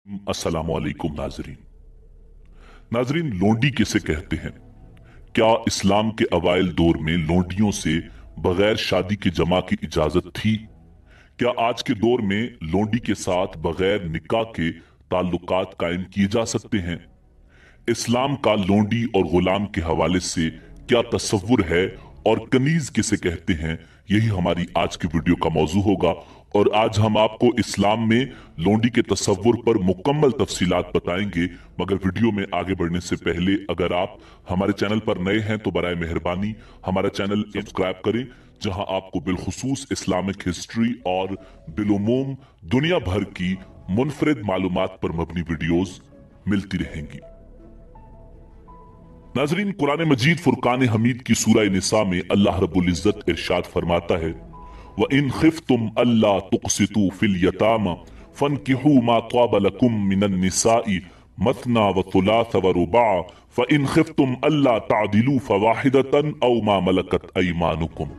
अस्सलाम वालेकुम नाजरीन। नाजरीन, लोंडी किसे कहते हैं? क्या इस्लाम के अवाइल दौर में लोंडियों से बगैर शादी के जमा की इजाजत थी? क्या आज के दौर में लोंडी के साथ बगैर निकाह के ताल्लुकात कायम किए जा सकते हैं? इस्लाम का लोंडी और गुलाम के हवाले से क्या तस्वुर है और कनीज किसे कहते हैं, यही हमारी आज की वीडियो का मौजू होगा। और आज हम आपको इस्लाम में लोंडी के तस्वुर पर मुकम्मल तफसीलात बताएंगे। मगर वीडियो में आगे बढ़ने से पहले अगर आप हमारे चैनल पर नए हैं तो बराए मेहरबानी हमारा चैनल सब्सक्राइब करें, जहां आपको बिलखुसूस इस्लामिक हिस्ट्री और बिलुमूम दुनिया भर की मुनफरिद मालूमात पर मबनी वीडियोस मिलती रहेंगी। नाजरीन, कुरान मजीद फुरकान हमीद की सूरह निसा में अल्लाह रब्बुल इज्जत इरशाद फरमाता है, व इन खिफ्तुम अल्ला तुक़सितू फिल यतामा फनकिहू मा ताब लकुम मिनन निसाई मतना व थुलाथ व रुबा फ़इन खिफ्तुम अल्ला तादिलू फ़वाहिदतन औ मा मलकत अयमानुकुम।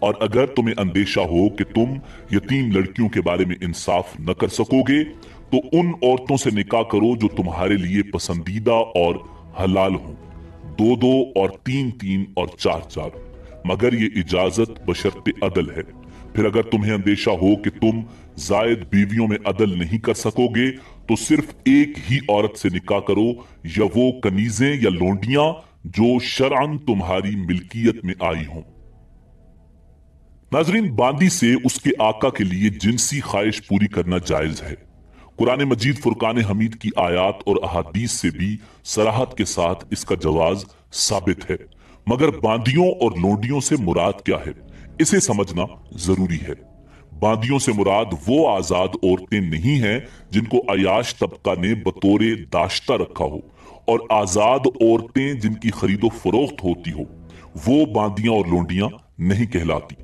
और अगर तुम्हें अंदेशा हो कि तुम यतीम लड़कियों के बारे में इंसाफ न कर सकोगे तो उन औरतों से निकाह करो जो तुम्हारे लिए पसंदीदा और हलाल हों, दो दो और तीन तीन और चार चार, मगर ये इजाजत बशर्ते अदल है। फिर अगर तुम्हें अंदेशा हो कि तुम जायद बीवियों में अदल नहीं कर सकोगे तो सिर्फ एक ही औरत से निकाह करो, या वो कनीजें या लोंडियां जो शरअन तुम्हारी मिल्कियत में आई हों। नाजरीन, बांदी से उसके आका के लिए जिनसी ख्वाहिश पूरी करना जायज है। कुरान मजीद फुरकान हमीद की आयात और अहादीस से भी सराहत के साथ इसका जवाज साबित है। मगर बांदियों और लोंडियों से मुराद क्या है, इसे समझना जरूरी है। बांदियों से मुराद वो आजाद औरतें नहीं हैं जिनको अयाश तबका ने बतौरे दाश्ता रखा हो, और आजाद औरतें जिनकी खरीदो फरोख्त होती हो वो बांदियां और लोंडियां नहीं कहलाती।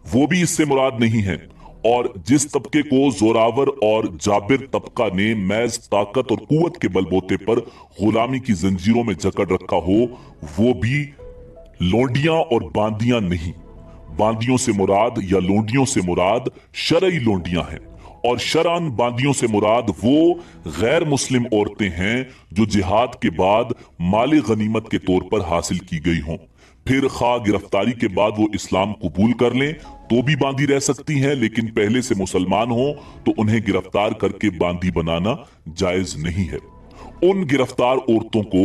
वो भी इससे मुराद नहीं है। और जिस तबके को जोरावर और जाबिर तबका ने मैज ताकत और कुवत के बलबोते पर गुलामी की जंजीरों में जकड़ रखा हो, वो भी लोंडियां और बांदियां नहीं। बांदियों से मुराद या लोंडियों से मुराद शरई लोंडियां हैं, और शरअन बांदियों से मुराद वो गैर मुस्लिम औरतें हैं जो जिहाद के बाद माले गनीमत के तौर पर हासिल की गई हों। फिर खा गिरफ्तारी के बाद वो इस्लाम कबूल कर लें तो भी बांदी रह सकती हैं, लेकिन पहले से मुसलमान हो तो उन्हें गिरफ्तार करके बांदी बनाना जायज नहीं है। उन गिरफ्तार औरतों को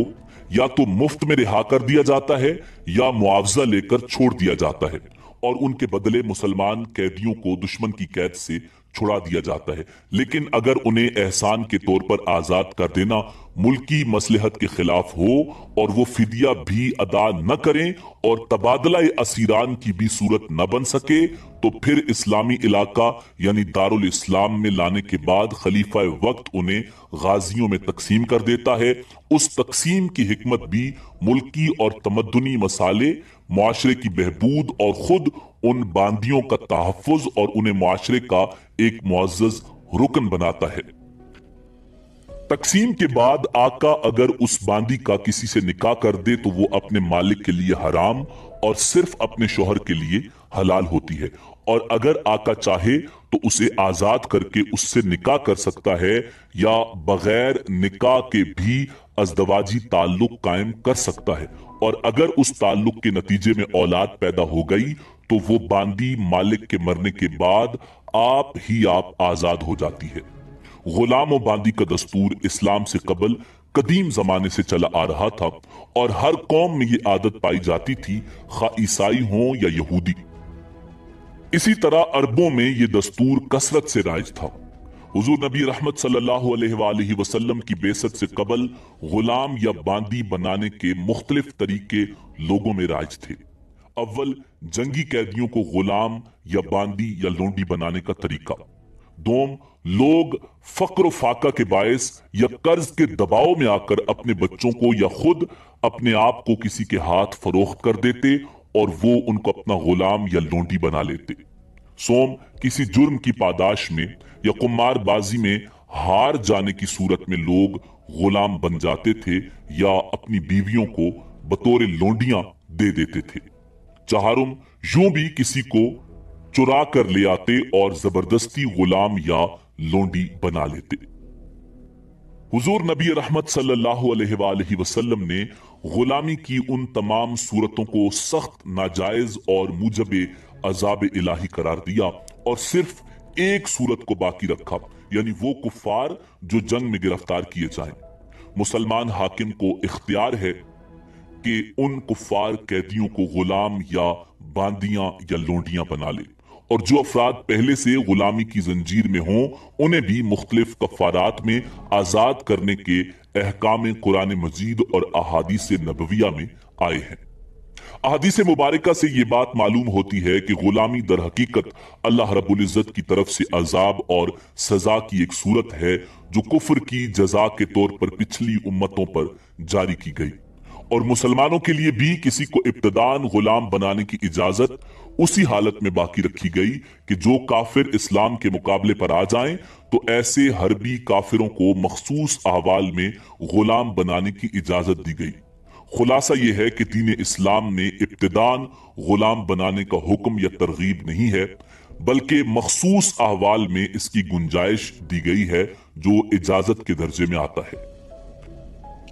या तो मुफ्त में रिहा कर दिया जाता है या मुआवजा लेकर छोड़ दिया जाता है, और उनके बदले मुसलमान कैदियों को दुश्मन की कैद से छुड़ा दिया जाता है। लेकिन अगर उन्हें एहसान के तौर पर आजाद कर देना मुल्की मसलहत के खिलाफ हो और वो फिदिया भी अदा न करें और तबादला असीरान की भी सूरत न बन सके, तो फिर इस्लामी इलाका यानी दारुल इस्लाम में लाने के बाद खलीफा वक्त उन्हें गाजियों में तकसीम कर देता है। उस तकसीम की हिकमत भी मुल्की और तमद्दुनी मसाले, मुआशरे की बहबूद और खुद उन बांदियों का तहफ़्फ़ुज़ और उन्हें मुआशरे का एक मुअज़्ज़ज़ रुकन बनाता है। तकसीम के बाद आका अगर उस बांदी का किसी से निकाह कर दे तो वो अपने मालिक के लिए हराम और सिर्फ अपने शोहर के लिए हलाल होती है, और अगर आका चाहे तो उसे आजाद करके उससे निकाह कर सकता है या बगैर निकाह के भी अज़दवाजी ताल्लुक कायम कर सकता है। और अगर उस ताल्लुक के नतीजे में औलाद पैदा हो गई तो वो बांदी मालिक के मरने के बाद आप ही आप आजाद हो जाती है। गुलाम और बांदी का दस्तूर इस्लाम से कबल कदीम जमाने से चला आ रहा था, और हर कौम में ये आदत पाई जाती थी, खा ईसाई हों या यहूदी। इसी तरह अरबों में ये दस्तूर कसरत से राइज था। हुजूर नबी रहमत सल्लल्लाहु अलैहि वसल्लम की बेसत से कबल गुलाम या बांदी बनाने के मुख्तलिफ तरीके लोगों में राइज थे। अव्वल, जंगी कैदियों को गुलाम या बांदी या लोंडी बनाने का तरीका। दोम, लोग फक्र फाका के बायस या कर्ज के दबाव में आकर अपने बच्चों को या खुद अपने आप को किसी के हाथ फरोख्त कर देते और वो उनको अपना गुलाम या लोंडी बना लेते। सोम, किसी जुर्म की पादाश में या कुमार बाजी में हार जाने की सूरत में लोग गुलाम बन जाते थे या अपनी बीवियों को बतौर लोंडियां दे देते थे। चाहरुम, यूं भी किसी को चुरा कर ले आते और जबरदस्ती गुलाम या लोंडी बना लेते। हुजूर नबी रहमत सल्लल्लाहु अलैहि वसल्लम ने गुलामी की उन तमाम सूरतों को सख्त नाजायज और मुजब अजाब इलाही करार दिया और सिर्फ एक सूरत को बाकी रखा, यानी वो कुफ्फार जो जंग में गिरफ्तार किए जाएं। मुसलमान हाकिम को इख्तियार है कि उन कुफ्फार कैदियों को गुलाम या बांदियां या लोंडियां बना ले, और जो अफराद पहले से गुलामी की जंजीर में हों उन्हें भी मुख्तलिफ कफ़ारात में आजाद करने के अहकाम कुरान मजीद और अहादीस नबविया में आए हैं। अहादीस मुबारका से ये बात मालूम होती है कि गुलामी दर हकीकत अल्लाह रब्बुल इज्जत की तरफ से अजाब और सजा की एक सूरत है जो कुफ्र की जजा के तौर पर पिछली उम्मतों पर जारी की गई, और मुसलमानों के लिए भी किसी को इब्तदान गुलाम बनाने की इजाजत उसी हालत में बाकी रखी गई कि जो काफिर इस्लाम के मुकाबले पर आ जाएं तो ऐसे हरबी काफिरों को मखसूस अहवाल में गुलाम बनाने की इजाजत दी गई। खुलासा यह है कि दीन इस्लाम में इब्तिदान गुलाम बनाने का हुक्म या तरगीब नहीं है, बल्कि मखसूस अहवाल में इसकी गुंजाइश दी गई है जो इजाजत के दर्जे में आता है।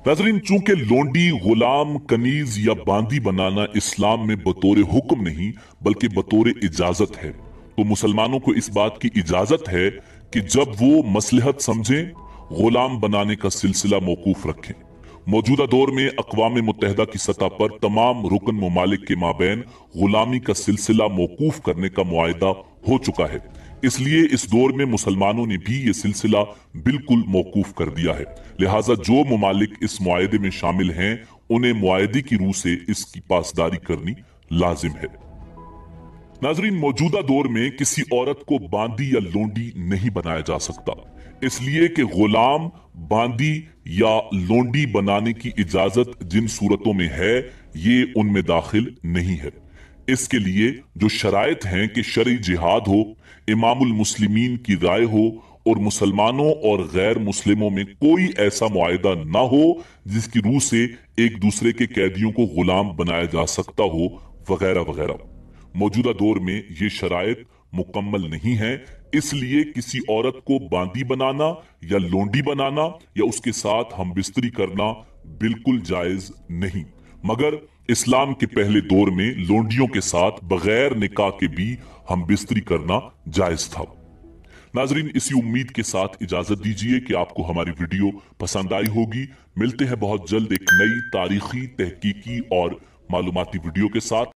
नाज़रीन, चूंकि लोंडी, गुलाम, कनीज या बांदी बनाना इस्लाम में बतौर हुक्म नहीं बल्कि बतौर इजाजत है, तो मुसलमानों को इस बात की इजाजत है कि जब वो मसलहत समझें गुलाम बनाने का सिलसिला मौकूफ रखें। मौजूदा दौर में अक़वाम मुत्तहिदा की सतह पर तमाम रुकन ममालिक के माबैन गुलामी का सिलसिला मौकूफ करने का मुआहिदा हो चुका है, इसलिए इस दौर में मुसलमानों ने भी ये सिलसिला बिल्कुल मौकूफ कर दिया है। लिहाजा जो ममालिक इस मुआहिदे में शामिल हैं उन्हें मुआहिदे की रूह से इसकी पासदारी करनी लाजिम है। नाजरीन, मौजूदा दौर में किसी औरत को बांदी या लोंडी नहीं बनाया जा सकता, इसलिए कि गुलाम, बांदी या लोंडी बनाने की इजाजत जिन सूरतों में है ये उनमें दाखिल नहीं है। इसके लिए जो शराइत हैं कि शरई जिहाद हो, इमामुल मुस्लिमीन की राय हो और मुसलमानों और गैर मुस्लिमों में कोई ऐसा मुआहिदा ना हो जिसकी रूह से एक दूसरे के कैदियों को गुलाम बनाया जा सकता हो, वगैरह वगैरह। मौजूदा दौर में ये शराइत मुकम्मल नहीं है, इसलिए किसी औरत को बांदी बनाना या लोंडी बनाना या उसके साथ हमबिस्तरी करना बिल्कुल जायज नहीं, मगर इस्लाम के पहले दौर में लोंडियों के साथ बगैर निकाह के भी हमबिस्तरी करना जायज था। नाजरीन, इसी उम्मीद के साथ इजाजत दीजिए कि आपको हमारी वीडियो पसंद आई होगी। मिलते हैं बहुत जल्द एक नई तारीखी, तहकीकी और मालूमाती वीडियो के साथ।